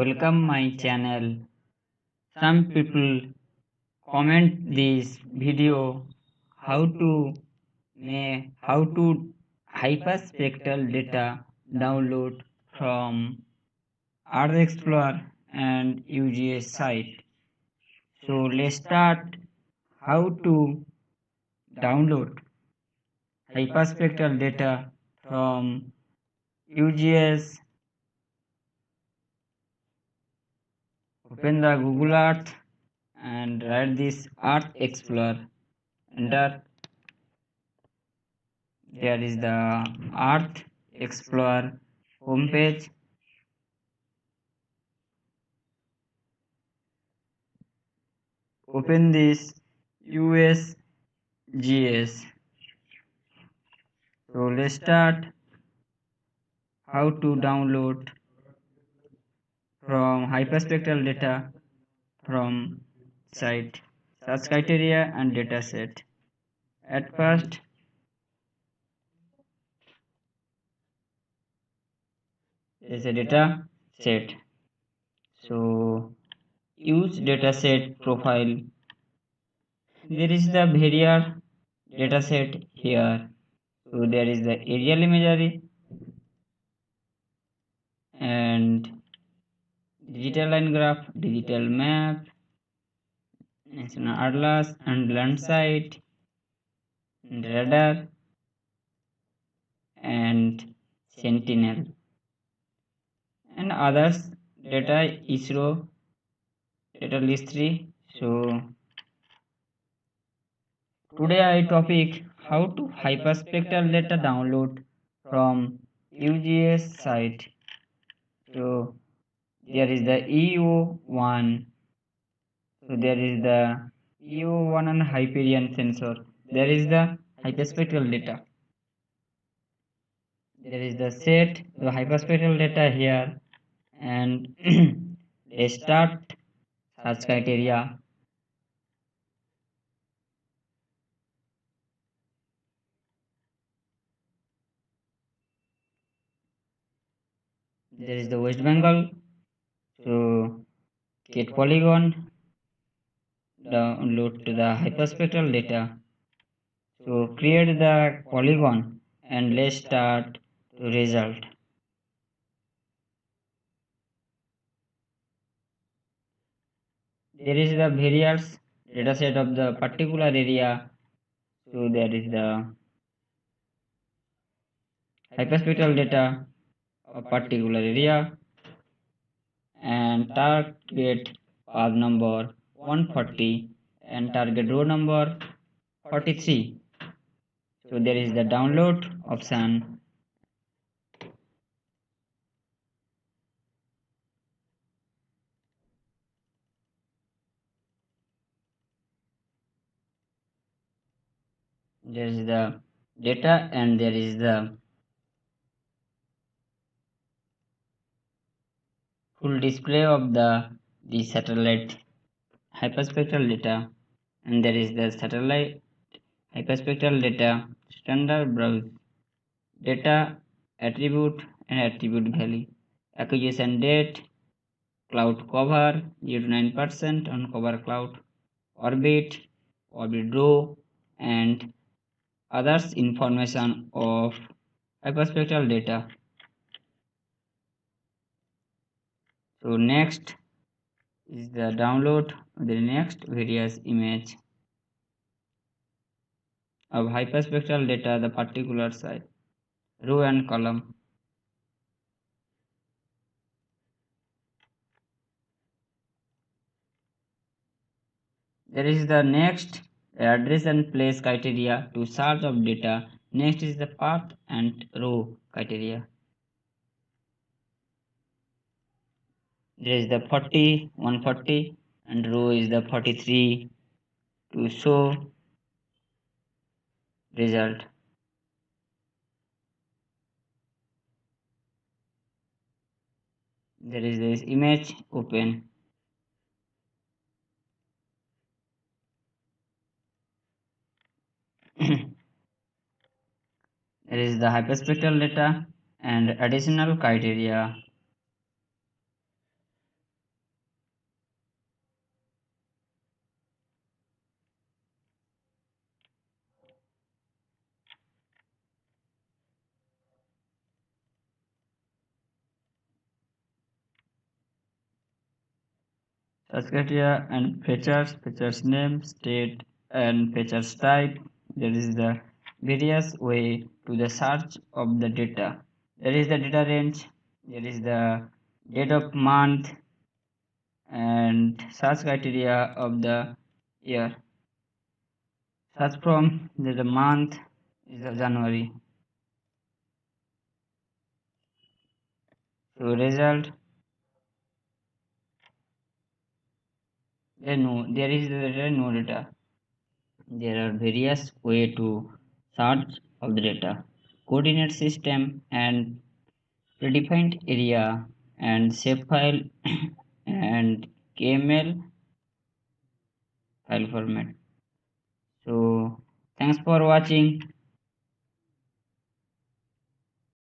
welcome my channel. Some people comment this video how to hyperspectral data download from ArcExplorer and USGS site. So let's start how to download hyperspectral data from USGS. Open the Google Earth and write this ArcExplorer. Enter. There is the ArcExplorer homepage. Open this USGS. So let's start how to download from hyperspectral data from site. Search criteria and data set. At first, there is a data set. So use data set profile. There is the various data set here. So there is the aerial imagery and digital line graph, digital map, national atlas and landsat, and radar and sentinel, and others data ISRO data list 3. So today I topic how to hyperspectral data download from USGS site. So there is the EO1. So there is the EO1 and Hyperion sensor. There is the hyperspectral data. There is the set the hyperspectral data here, and let's start search criteria. There is the West Bengal. So get polygon, download to the hyperspectral data. So create the polygon and let's start the result. There is the various data set of the particular area. So there is the hyperspectral data of particular area and target path number 140 and target row number 43. So there is the download option. There is the data and there is the full display of the satellite hyperspectral data, and there is the satellite hyperspectral data standard browse data attribute and attribute value, acquisition date, cloud cover 0 to 9% on cover cloud, orbit row, and others information of hyperspectral data. So next is the download of the next various image of hyperspectral data, the particular site, row and column. There is the next address and place criteria to search of data. Next is the path and row criteria. There is the 40, 140 and row is the 43 to show result. There is this image open. There is the hyperspectral data and additional criteria. search criteria and features name, state, and features type. There is the various way to the search of the data. There is the data range. There is the date of month and search criteria of the year. Search from the month is the January. So result, there is no data. There are various way to search of the data. Coordinate system and predefined area and shapefile and KML file format. So thanks for watching.